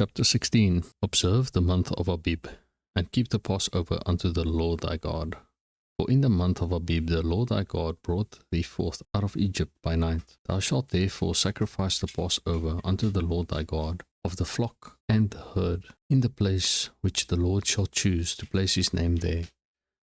Chapter 16. Observe the month of Abib, and keep the Passover unto the Lord thy God. For in the month of Abib the Lord thy God brought thee forth out of Egypt by night. Thou shalt therefore sacrifice the Passover unto the Lord thy God, of the flock and the herd, in the place which the Lord shall choose to place his name there.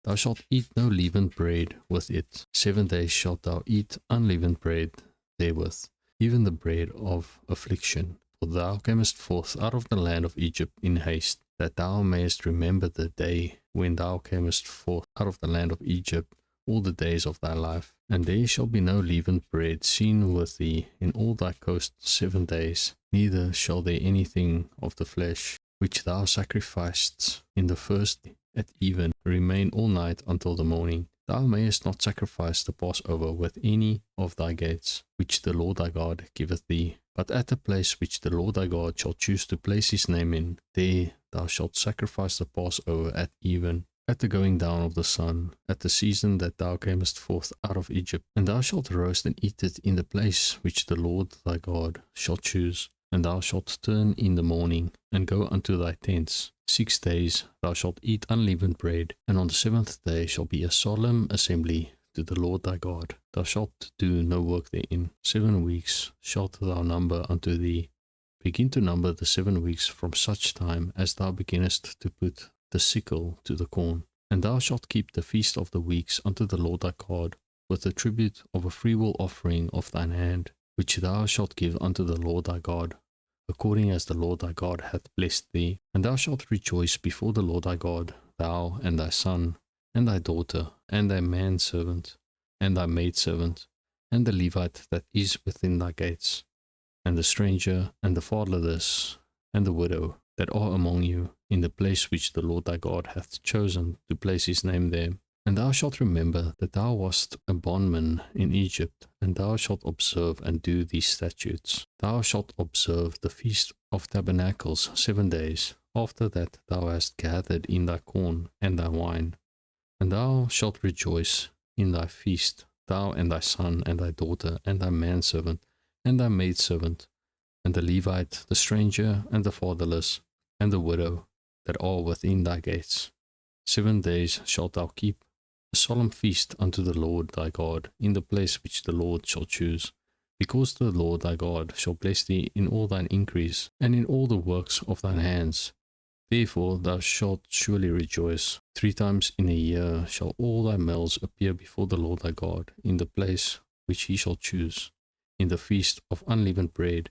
Thou shalt eat no leavened bread with it. 7 days shalt thou eat unleavened bread therewith, even the bread of affliction. For thou camest forth out of the land of Egypt in haste, that thou mayest remember the day when thou camest forth out of the land of Egypt all the days of thy life. And there shall be no leavened bread seen with thee in all thy coasts 7 days, neither shall there anything of the flesh which thou sacrificedst in the first at even remain all night until the morning. Thou mayest not sacrifice the Passover with any of thy gates, which the Lord thy God giveth thee, but at the place which the Lord thy God shall choose to place his name in, there thou shalt sacrifice the Passover at even, at the going down of the sun, at the season that thou camest forth out of Egypt. And thou shalt roast and eat it in the place which the Lord thy God shall choose. And thou shalt turn in the morning, and go unto thy tents. 6 days thou shalt eat unleavened bread, and on the 7th day shall be a solemn assembly to the Lord thy God. Thou shalt do no work therein. 7 weeks shalt thou number unto thee. Begin to number the 7 weeks from such time as thou beginnest to put the sickle to the corn. And thou shalt keep the feast of the weeks unto the Lord thy God, with the tribute of a freewill offering of thine hand, which thou shalt give unto the Lord thy God, according as the Lord thy God hath blessed thee. And thou shalt rejoice before the Lord thy God, thou and thy son, and thy daughter, and thy manservant, and thy maidservant, and the Levite that is within thy gates, and the stranger, and the fatherless, and the widow, that are among you, in the place which the Lord thy God hath chosen to place his name there. And thou shalt remember that thou wast a bondman in Egypt, and thou shalt observe and do these statutes. Thou shalt observe the feast of tabernacles 7 days, after that thou hast gathered in thy corn and thy wine. And thou shalt rejoice in thy feast, thou and thy son, and thy daughter, and thy manservant, and thy maidservant, and the Levite, the stranger, and the fatherless, and the widow, that are within thy gates. 7 days shalt thou keep a solemn feast unto the Lord thy God, in the place which the Lord shall choose, because the Lord thy God shall bless thee in all thine increase, and in all the works of thine hands. Therefore thou shalt surely rejoice. 3 times in a year shall all thy males appear before the Lord thy God, in the place which he shall choose, in the feast of unleavened bread,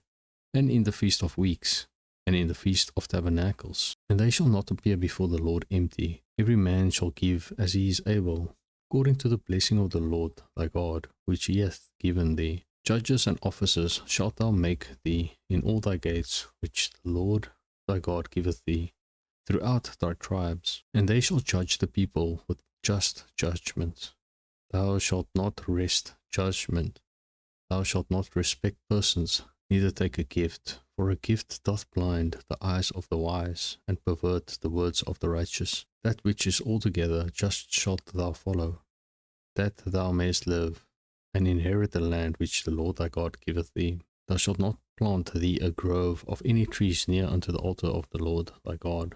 and in the feast of weeks, and in the feast of tabernacles. And they shall not appear before the Lord empty. Every man shall give as he is able, according to the blessing of the Lord thy God, which he hath given thee. Judges and officers shalt thou make thee in all thy gates, which the Lord thy God giveth thee, throughout thy tribes. And they shall judge the people with just judgment. Thou shalt not wrest judgment. Thou shalt not respect persons, neither take a gift, for a gift doth blind the eyes of the wise, and pervert the words of the righteous. That which is altogether just shalt thou follow, that thou mayest live, and inherit the land which the Lord thy God giveth thee. Thou shalt not plant thee a grove of any trees near unto the altar of the Lord thy God,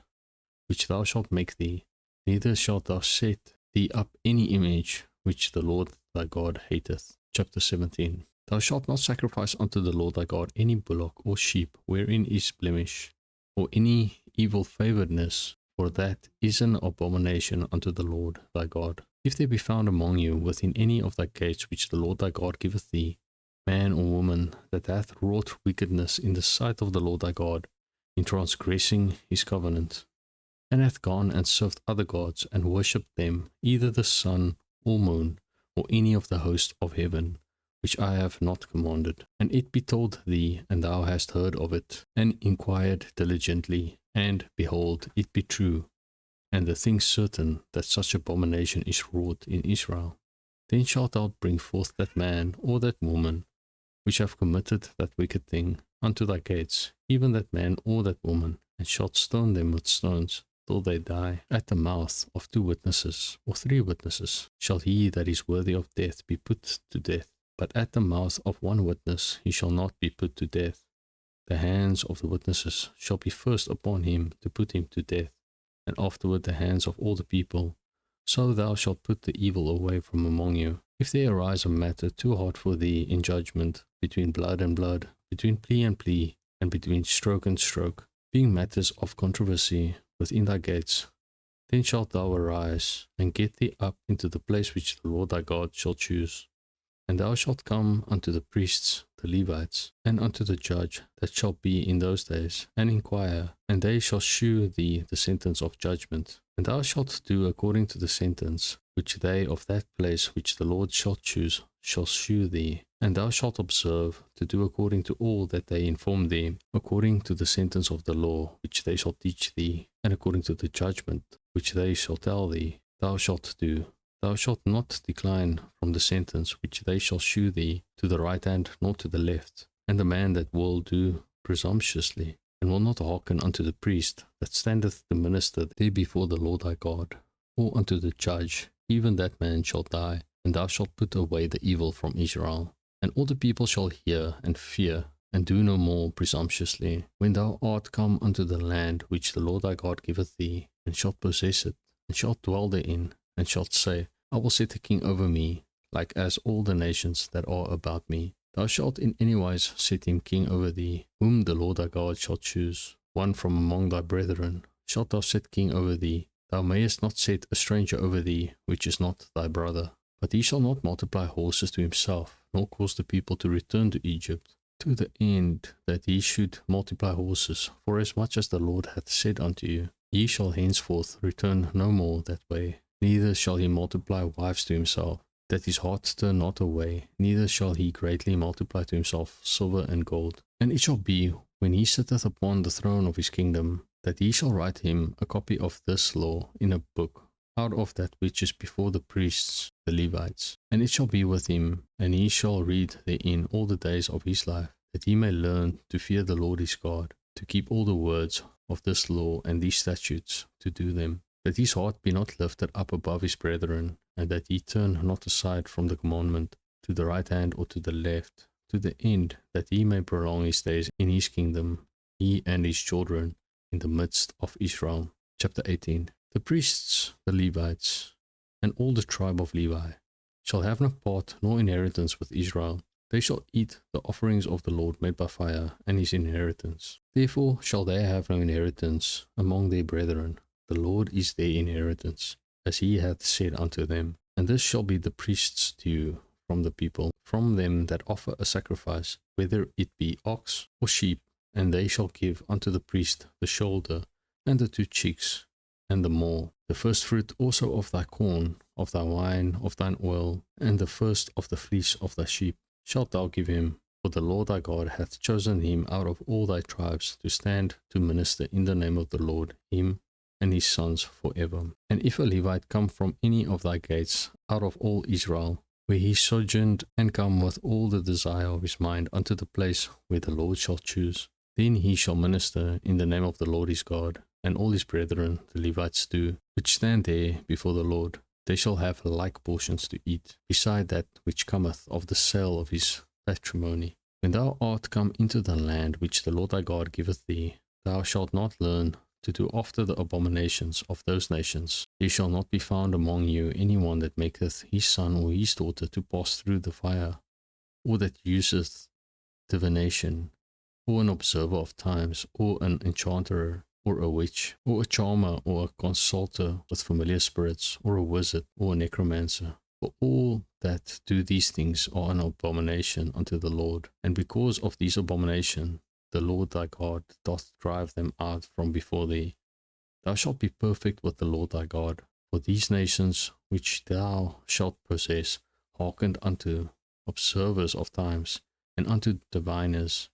which thou shalt make thee, neither shalt thou set thee up any image which the Lord thy God hateth. Chapter 17. Thou shalt not sacrifice unto the Lord thy God any bullock or sheep wherein is blemish, or any evil favouredness, for that is an abomination unto the Lord thy God. If there be found among you within any of thy gates which the Lord thy God giveth thee, man or woman that hath wrought wickedness in the sight of the Lord thy God, in transgressing his covenant, and hath gone and served other gods, and worshipped them, either the sun or moon, or any of the host of heaven, which I have not commanded, and it be told thee, and thou hast heard of it, and inquired diligently, and, behold, it be true, and the thing certain, that such abomination is wrought in Israel, then shalt thou bring forth that man or that woman, which have committed that wicked thing, unto thy gates, even that man or that woman, and shalt stone them with stones, till they die. At the mouth of 2 witnesses, or 3 witnesses, shall he that is worthy of death be put to death. But at the mouth of 1 witness he shall not be put to death. The hands of the witnesses shall be first upon him to put him to death, and afterward the hands of all the people. So thou shalt put the evil away from among you. If there arise a matter too hard for thee in judgment, between blood and blood, between plea and plea, and between stroke and stroke, being matters of controversy within thy gates, then shalt thou arise, and get thee up into the place which the Lord thy God shall choose. And thou shalt come unto the priests, the Levites, and unto the judge that shall be in those days, and inquire, and they shall shew thee the sentence of judgment. And thou shalt do according to the sentence which they of that place which the Lord shall choose shall shew thee. And thou shalt observe to do according to all that they inform thee, according to the sentence of the law which they shall teach thee, and according to the judgment which they shall tell thee, thou shalt do. Thou shalt not decline from the sentence which they shall shew thee to the right hand nor to the left. And the man that will do presumptuously, and will not hearken unto the priest that standeth to minister there before the Lord thy God, or unto the judge, even that man shall die, and thou shalt put away the evil from Israel. And all the people shall hear and fear, and do no more presumptuously, when thou art come unto the land which the Lord thy God giveth thee, and shalt possess it, and shalt dwell therein, and shalt say, I will set a king over me, like as all the nations that are about me. Thou shalt in any wise set him king over thee, whom the Lord thy God shall choose. One from among thy brethren shalt thou set king over thee. Thou mayest not set a stranger over thee, which is not thy brother. But he shall not multiply horses to himself, nor cause the people to return to Egypt, to the end that he should multiply horses, for as much as the Lord hath said unto you. Ye shall henceforth return no more that way. Neither shall he multiply wives to himself, that his heart turn not away, neither shall he greatly multiply to himself silver and gold. And it shall be, when he sitteth upon the throne of his kingdom, that he shall write him a copy of this law in a book, out of that which is before the priests, the Levites. And it shall be with him, and he shall read therein all the days of his life, that he may learn to fear the Lord his God, to keep all the words of this law and these statutes, to do them, that his heart be not lifted up above his brethren, and that he turn not aside from the commandment, to the right hand or to the left, to the end that he may prolong his days in his kingdom, he and his children, in the midst of Israel. Chapter 18. The priests, the Levites, and all the tribe of Levi, shall have no part nor inheritance with Israel. They shall eat the offerings of the Lord made by fire, and his inheritance. Therefore shall they have no inheritance among their brethren. The Lord is their inheritance, as he hath said unto them. And this shall be the priest's due from the people, from them that offer a sacrifice, whether it be ox or sheep. And they shall give unto the priest the shoulder, and the 2 cheeks, and the maw, the first fruit also of thy corn, of thy wine, of thine oil, and the first of the fleece of thy sheep, shalt thou give him. For the Lord thy God hath chosen him out of all thy tribes to stand to minister in the name of the Lord, him and his sons forever. And if a Levite come from any of thy gates out of all Israel, where he sojourned, and come with all the desire of his mind unto the place where the Lord shall choose, then he shall minister in the name of the Lord his God, and all his brethren, the Levites do, which stand there before the Lord. They shall have like portions to eat, beside that which cometh of the sale of his patrimony. When thou art come into the land which the Lord thy God giveth thee, thou shalt not learn to do after the abominations of those nations. There shall not be found among you any one that maketh his son or his daughter to pass through the fire, or that useth divination, or an observer of times, or an enchanter, or a witch, or a charmer, or a consulter with familiar spirits, or a wizard, or a necromancer. For all that do these things are an abomination unto the Lord. And because of these abominations, the Lord thy God doth drive them out from before thee. Thou shalt be perfect with the Lord thy God. For these nations which thou shalt possess hearkened unto observers of times, and unto diviners.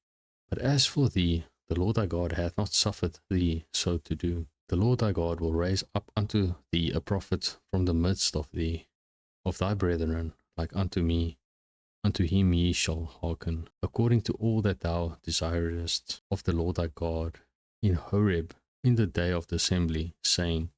But as for thee, the Lord thy God hath not suffered thee so to do. The Lord thy God will raise up unto thee a prophet from the midst of thee, of thy brethren, like unto me. Unto him ye shall hearken, according to all that thou desirest of the Lord thy God, in Horeb, in the day of the assembly, saying,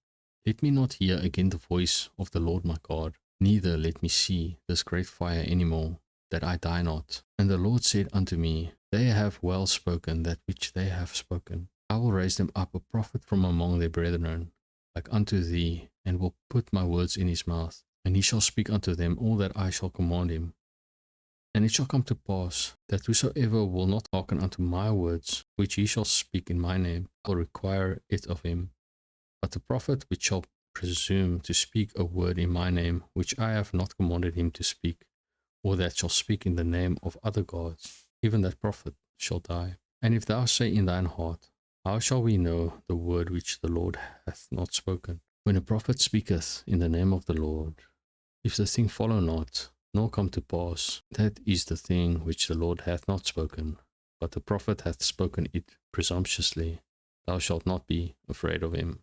Let me not hear again the voice of the Lord my God, neither let me see this great fire any more, that I die not. And the Lord said unto me, They have well spoken that which they have spoken. I will raise them up a prophet from among their brethren, like unto thee, and will put my words in his mouth, and he shall speak unto them all that I shall command him. And it shall come to pass that whosoever will not hearken unto my words, which he shall speak in my name, I will require it of him. But the prophet which shall presume to speak a word in my name, which I have not commanded him to speak, or that shall speak in the name of other gods, even that prophet shall die. And if thou say in thine heart, how shall we know the word which the Lord hath not spoken? When a prophet speaketh in the name of the Lord, if the thing follow not, nor come to pass, that is the thing which the Lord hath not spoken, but the prophet hath spoken it presumptuously. Thou shalt not be afraid of him.